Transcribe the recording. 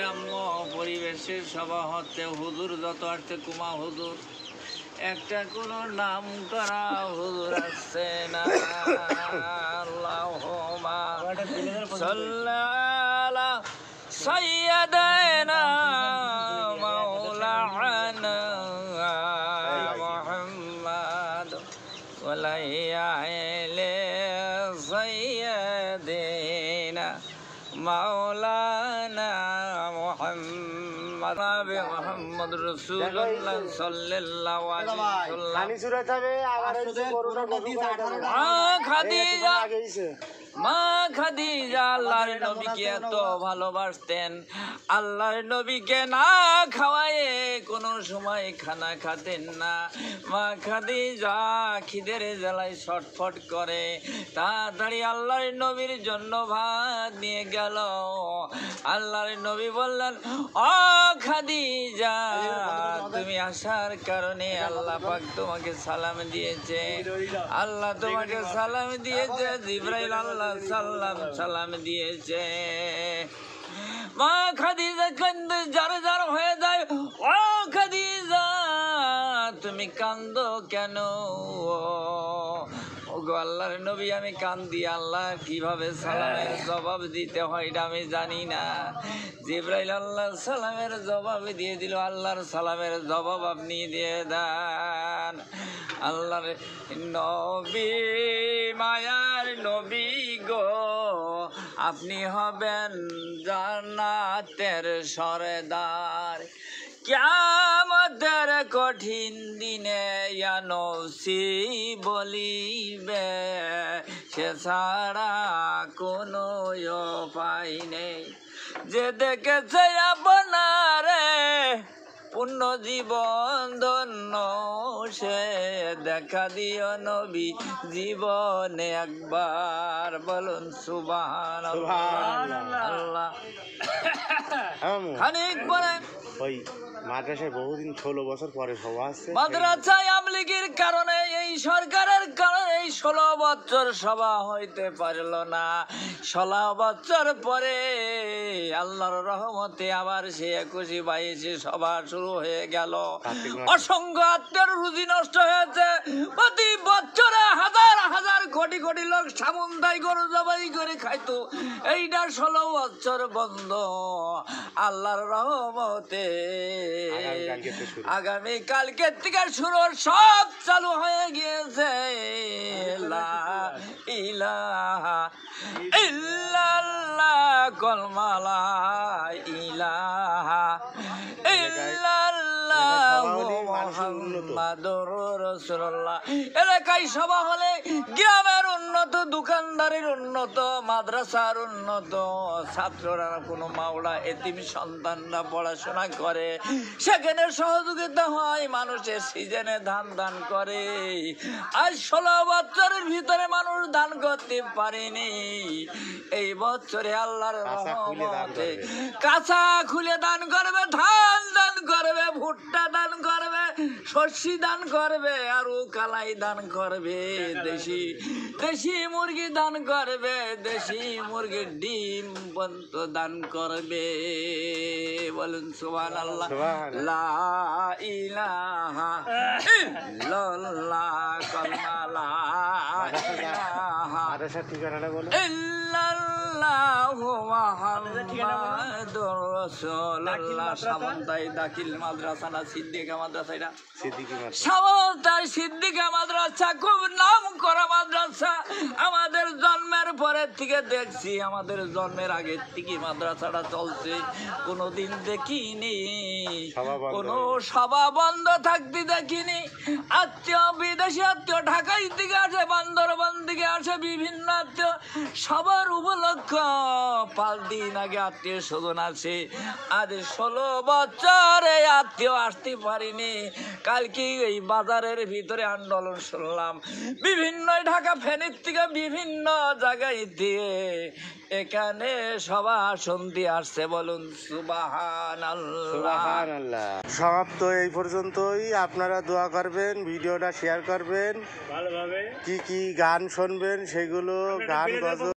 গ্রাম্য পরিবেশের সভা হতে হুজুর যত আসছে কুমা হুজুর, একটা কোনো নাম করা হুজুর আসছে না। আল্লাহুম্মা সাল্লি আলা সাইয়্যিদিনা মাওলানা মুহাম্মদ ওয়া লা ইলাহা সাইয়্যিদিনা মাওলানা মুহাম্মদ রাসূলুল্লাহ সাল্লাল্লাহু আলাইহি ওয়াসাল্লাম। মা খাদিজা আল্লাহর নবীকে এত ভালোবাসতেন, আল্লাহর নবীকে না খাওয়ায়ে কোনো সময় খানা খাতেন না। মা খাদিজা খিদের জ্বালায় ছটফট করে, তাড়াতাড়ি আল্লাহর নবীর জন্য ভাত নিয়ে গেল। আল্লাহর নবী বললেন, ও খাদিজা, তুমি আসার কারণে আল্লাহ পাক তোমাকে সালাম দিয়েছে, আল্লাহ তোমাকে সালাম দিয়েছে, জিবরাইল আল্লাহ সালাম দিয়েছে। মা খাদিজা কান্দে জার জার হয়ে যায়। ও খাদিজা, তুমি কান্দো কেন? ওগো আল্লাহর নবী, আমি কান্দি, আল্লাহ কিভাবে সালামের জবাব দিতে হয় এটা আমি জানি না। জিবরাইল আল্লাহ সালামের জবাব দিয়ে দিল। আল্লাহর সালামের জবাব আপনি দিয়ে দেন। আল্লাহর নবী, মায়ার নবী গো, আপনি হবেন জান্নাতের সরদার। কিয়ামতের কঠিন দিনে ইয়া নফসি বলিবে, সে ছাড়া কোনো উপায় নেই। যে দেখেছে আপনারে পূর্ণ জীবন ধন্য, সে দেখা দিও নবী জীবনে একবার। বলুন সুবহানাল্লাহ। খানিক পরে ওই মাদ্রাসায় বহুদিন 16 বছর পরে সভা আসছে। মাদ্রাসায় আমলিগির কারণে, এই সরকারের কারণে এই 16 বছর সভা হইতে পারল না। 16 বছর পরে আল্লাহর রহমতে আবার সে 21 22 সভা শুরু হয়ে গেল। অসংখ্য আত্মের রুজি নষ্ট হয়েছে। প্রতি বছরে হাজার হাজার কোটি কোটি লোক সামুন্দাই গরু জবাই করে খাইতো। এইটা 16 বছর বন্ধ। আল্লাহর রহমতে আগামী কালকে থেকে শুরু, সব চালু হয়ে গিয়েছে। লা ইলাহা ইল্লাল্লাহ, কলমা লা ইলাহা ইল্লাল্লাহ মুহাম্মাদুর রাসূলুল্লাহ। এলাকায় সভা হলে গ্রামের উন্নত, দোকানদারের উন্নত, মাদ্রাসার উন্নত, ছাত্ররা কোনো মাওলা এতিম সন্তানরা পড়াশোনা করে, সেখানে সহযোগিতা হয়, মানুষের সিজনে ধান দান করে। আজ 16 বছরের ভিতরে মানুষ দান করতে পারেনি। এই বছরে আল্লাহর রহমতে কাঁচা খুলে দান করবে, ধান দান করবে, ভুট্টা দান করবে, সর্ষে দান করবে, আরো কালাই দান করবে, দেশি মুরগি দান করবে, দেশি মুরগির ডিম পর্যন্ত দান করবে। বলুন সুবহানাল্লাহ। লা ইলাহা ইল্লাল্লাহ, কলমা লা ইলাহা ইল্লাল্লাহু মুহাম্মাদুর রাসূলুল্লাহ। সামন্তাই দাখিল মাদ্রাসা না সিদ্দিকা মাদ্রাসা? এটা সামন্তাই সিদ্দিকা মাদ্রাসা খুব নাম করা মাদ্রাসা। আমাদের জন্মের পরের থেকে দেখছি, আমাদের জন্মের আগের থেকে মাদ্রাসাটা চলছে, কোনোদিন দেখিনি, কোনো সভা বন্ধ থাকতে দেখিনি। আত্মীয়, বিদেশি আত্মীয়, ঢাকায় থেকে আসে, বান্দরবান থেকে আসে, বিভিন্ন আত্মীয়, সবার উপলক্ষ 5 দিন আগে আত্মীয় স্বজন আছে। আজ 16 বছরে আত্মীয় আসতে পারিনি। কালকে এই বাজারের ভিতরে আন্দোলন শুনলাম, বিভিন্ন ঢাকা ফেনীর থেকে বিভিন্ন জায়গায় দিয়ে এখানে সভা শুনতে আসছে। বলুন সুবহানাল্লাহ। সমাপ্ত এই পর্যন্তই। আপনারা দোয়া করবেন, ভিডিওটা শেয়ার করবেন, ভালোভাবে কি কি গান শুনবেন সেগুলো গান